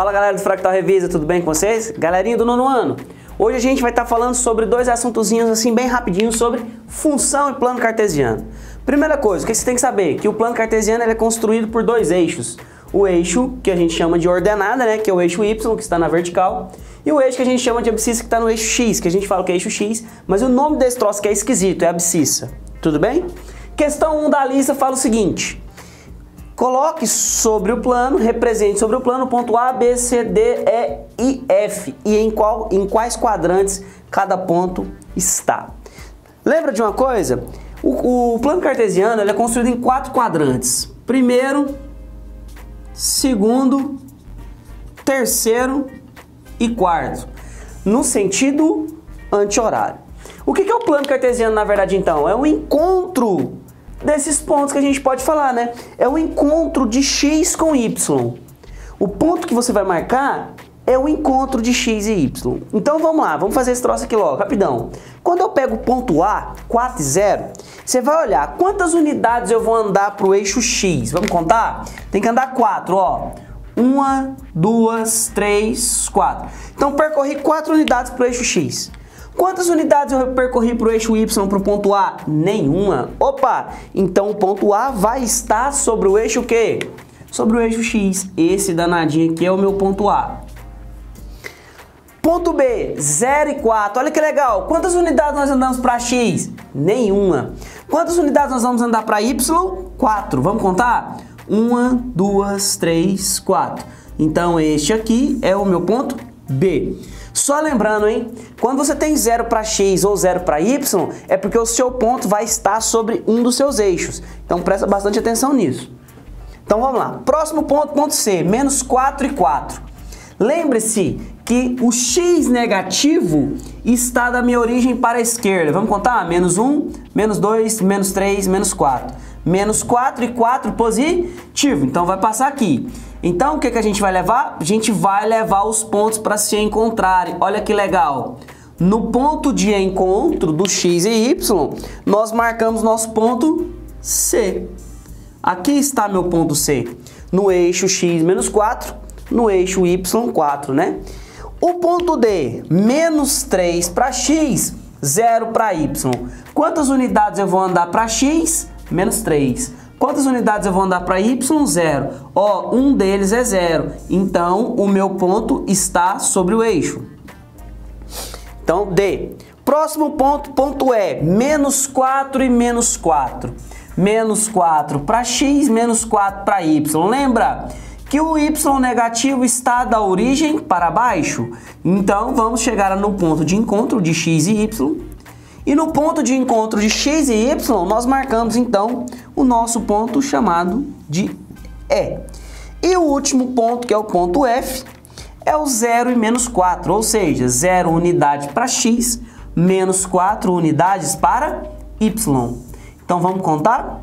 Fala galera do Fractal Revisa, tudo bem com vocês? Galerinha do nono ano, hoje a gente vai estar falando sobre dois assuntozinhos assim bem rapidinho sobre função e plano cartesiano. Primeira coisa, o que você tem que saber? Que o plano cartesiano ele é construído por dois eixos. O eixo que a gente chama de ordenada, né, que é o eixo Y, que está na vertical, e o eixo que a gente chama de abscissa, que está no eixo X, que a gente fala que é eixo X, mas o nome desse troço que é esquisito, é abscissa. Tudo bem? Questão 1 da lista fala o seguinte: coloque sobre o plano, represente sobre o plano o ponto A, B, C, D, E e F e em quais quadrantes cada ponto está. Lembra de uma coisa? O plano cartesiano ele é construído em 4 quadrantes. Primeiro, segundo, terceiro e quarto, no sentido anti-horário. O que é o plano cartesiano na verdade então? É um encontro desses pontos que a gente pode falar, né? É o encontro de X com Y. O ponto que você vai marcar é o encontro de X e Y. Então vamos lá, vamos fazer esse troço aqui logo, rapidão. Quando eu pego o ponto A, 4 e 0, você vai olhar quantas unidades eu vou andar para o eixo X. Vamos contar? Tem que andar 4, ó. 1, 2, 3, 4. Então percorri 4 unidades para o eixo X. Quantas unidades eu percorri para o eixo Y, para o ponto A? Nenhuma. Opa! Então o ponto A vai estar sobre o eixo o quê? Sobre o eixo X. Esse danadinho aqui é o meu ponto A. Ponto B, 0 e 4. Olha que legal. Quantas unidades nós andamos para X? Nenhuma. Quantas unidades nós vamos andar para Y? 4. Vamos contar? 1, 2, 3, 4. Então este aqui é o meu ponto B. Só lembrando, hein? Quando você tem 0 para X ou 0 para Y, é porque o seu ponto vai estar sobre um dos seus eixos. Então presta bastante atenção nisso. Então vamos lá. Próximo ponto, ponto C, menos 4 e 4. Lembre-se que o X negativo está da minha origem para a esquerda. Vamos contar? Menos 1, menos 2, menos 3, menos 4. Menos 4 e 4 positivo. Então vai passar aqui. Então o que a gente vai levar? A gente vai levar os pontos para se encontrarem. Olha que legal. No ponto de encontro do X e Y, nós marcamos nosso ponto C. Aqui está meu ponto C. No eixo X menos 4, no eixo Y 4, né? O ponto D, menos 3 para X, 0 para Y. Quantas unidades eu vou andar para X? Menos 3. Quantas unidades eu vou andar para Y? 0. Ó, um deles é 0. Então, o meu ponto está sobre o eixo. Então, D. Próximo ponto, ponto E. Menos 4 e menos 4. Menos 4 para X, menos 4 para Y. Lembra que o Y negativo está da origem para baixo? Então, vamos chegar no ponto de encontro de X e Y. E no ponto de encontro de X e Y, nós marcamos então o nosso ponto chamado de E. E o último ponto, que é o ponto F, é o 0 e menos 4, ou seja, 0 unidade para X, menos 4 unidades para Y. Então vamos contar?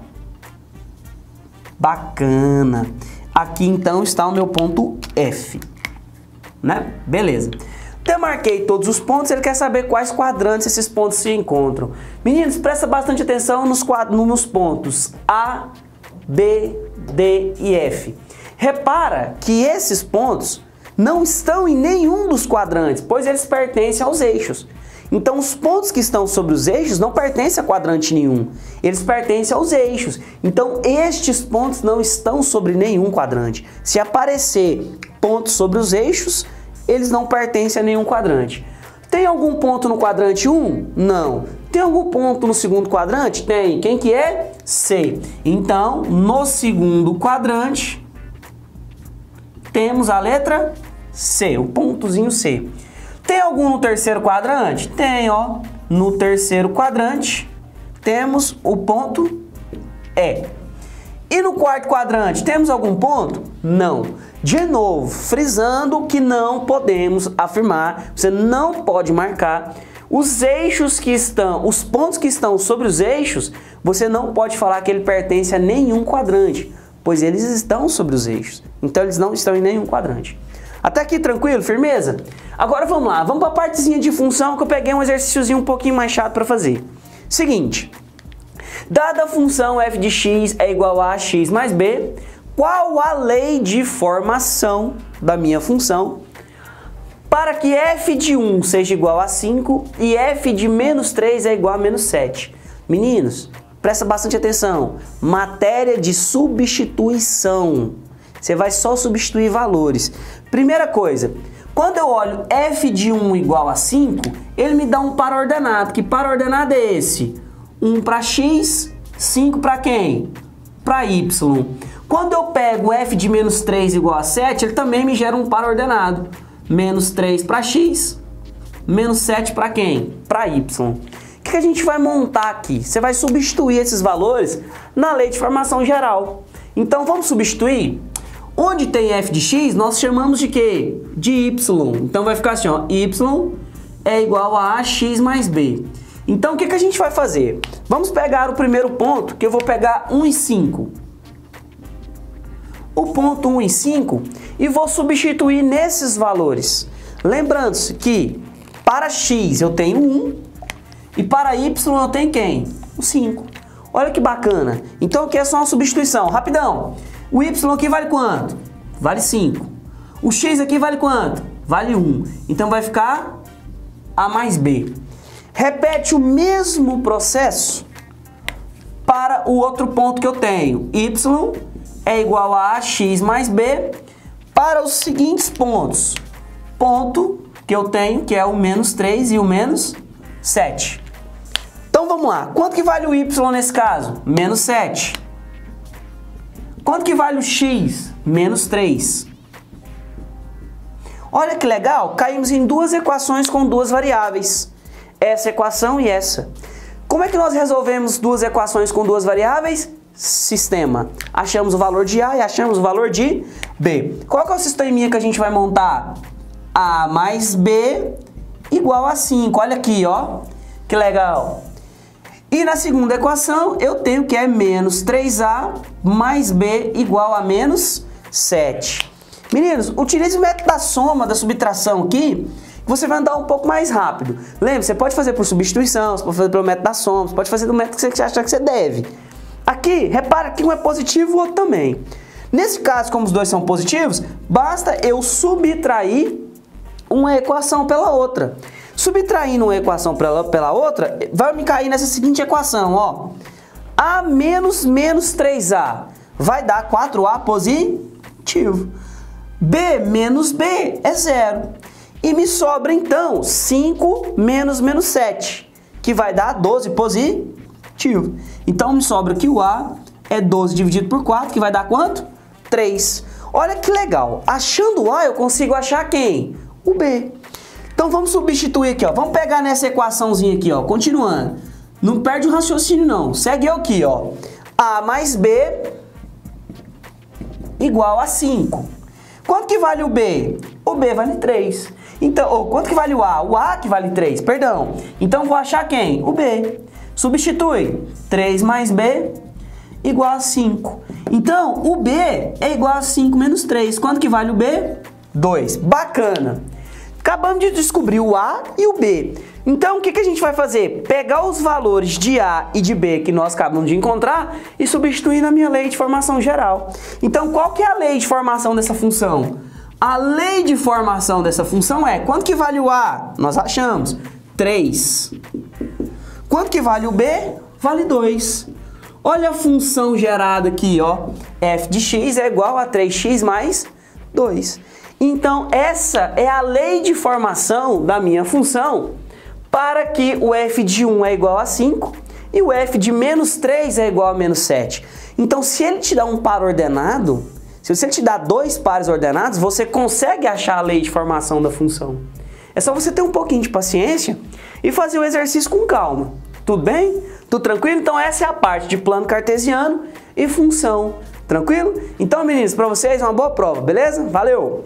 Bacana! Aqui então está o meu ponto F, né? Beleza. Eu marquei todos os pontos, ele quer saber quais quadrantes esses pontos se encontram. Meninos, presta bastante atenção nos pontos A, B, D e F. Repara que esses pontos não estão em nenhum dos quadrantes, pois eles pertencem aos eixos. Então os pontos que estão sobre os eixos não pertencem a quadrante nenhum, eles pertencem aos eixos. Então estes pontos não estão sobre nenhum quadrante. Se aparecer pontos sobre os eixos, eles não pertencem a nenhum quadrante. Tem algum ponto no quadrante 1? Não. Tem algum ponto no segundo quadrante? Tem. Quem que é? C. Então, no segundo quadrante, temos a letra C, o pontozinho C. Tem algum no terceiro quadrante? Tem, ó. No terceiro quadrante, temos o ponto E. E no quarto quadrante, temos algum ponto? Não. De novo, frisando que não podemos afirmar, você não pode marcar os eixos que estão, os pontos que estão sobre os eixos, você não pode falar que ele pertence a nenhum quadrante, pois eles estão sobre os eixos. Então eles não estão em nenhum quadrante. Até aqui tranquilo? Firmeza? Agora vamos lá, vamos para a partezinha de função que eu peguei um exercíciozinho um pouquinho mais chato para fazer. Seguinte, dada a função f de x é igual a x mais b, qual a lei de formação da minha função para que f de 1 seja igual a 5 e f de menos 3 é igual a menos 7. Meninos, presta bastante atenção. Matéria de substituição. Você vai só substituir valores. Primeira coisa, quando eu olho f de 1 igual a 5, ele me dá um par ordenado. Que par ordenado é esse? 1 para x, 5 para quem? Para y. Quando eu pego f de menos 3 igual a 7, ele também me gera um par ordenado. Menos 3 para x, menos 7 para quem? Para y. O que a gente vai montar aqui? Você vai substituir esses valores na lei de formação geral. Então vamos substituir? Onde tem f de x, nós chamamos de quê? De y. Então vai ficar assim, ó, y é igual a x mais b. Então o que a gente vai fazer? Vamos pegar o primeiro ponto, que eu vou pegar 1 e 5. O ponto 1 e 5 e vou substituir nesses valores. Lembrando-se que para x eu tenho 1 e para y eu tenho quem? O 5. Olha que bacana. Então aqui é só uma substituição. Rapidão. O y aqui vale quanto? Vale 5. O x aqui vale quanto? Vale 1. Então vai ficar a mais b. Repete o mesmo processo para o outro ponto que eu tenho. Y é igual a x mais b para os seguintes pontos. Ponto que eu tenho, que é o menos 3 e o menos 7. Então vamos lá. Quanto que vale o y nesse caso? Menos 7. Quanto que vale o x? Menos 3. Olha que legal, caímos em duas equações com duas variáveis. Essa equação e essa. Como é que nós resolvemos duas equações com duas variáveis? Sistema. Achamos o valor de A e achamos o valor de B. Qual que é o sisteminha que a gente vai montar? A mais B igual a 5. Olha aqui, ó. Que legal. E na segunda equação eu tenho que é menos 3A mais B igual a menos 7. Meninos, utilize o método da soma, da subtração aqui, que você vai andar um pouco mais rápido. Lembre, você pode fazer por substituição, você pode fazer pelo método da soma, você pode fazer do método que você achar que você deve. Aqui, repara que um é positivo e o outro também. Nesse caso, como os dois são positivos, basta eu subtrair uma equação pela outra. Subtraindo uma equação pela outra, vai me cair nessa seguinte equação, ó. A menos 3A vai dar 4A positivo. B menos B é 0. E me sobra, então, 5 menos 7, que vai dar 12 positivo. Então, me sobra que o A é 12 dividido por 4, que vai dar quanto? 3. Olha que legal. Achando o A, eu consigo achar quem? O B. Então, vamos substituir aqui, ó. Vamos pegar nessa equaçãozinha aqui, ó. Continuando. Não perde o raciocínio, não. Segue eu aqui, ó. A mais B igual a 5. Quanto que vale o B? O B vale 3. Então, quanto que vale o A? O A que vale 3, perdão. Então, vou achar quem? O B. Substitui. 3 mais B igual a 5. Então, o B é igual a 5 menos 3. Quanto que vale o B? 2. Bacana. Acabamos de descobrir o A e o B. Então, o que a gente vai fazer? Pegar os valores de A e de B que nós acabamos de encontrar e substituir na minha lei de formação geral. Então, qual que é a lei de formação dessa função? A lei de formação dessa função é, quanto que vale o A? Nós achamos 3. Quanto que vale o B? Vale 2. Olha a função gerada aqui, ó. F de x é igual a 3x mais 2. Então, essa é a lei de formação da minha função para que o f de 1 é igual a 5 e o f de menos 3 é igual a menos 7. Então, se ele te dá um par ordenado, se ele te dá dois pares ordenados, você consegue achar a lei de formação da função. É só você ter um pouquinho de paciência e fazer o exercício com calma. Tudo bem? Tudo tranquilo? Então, essa é a parte de plano cartesiano e função. Tranquilo? Então, meninos, para vocês, uma boa prova, beleza? Valeu!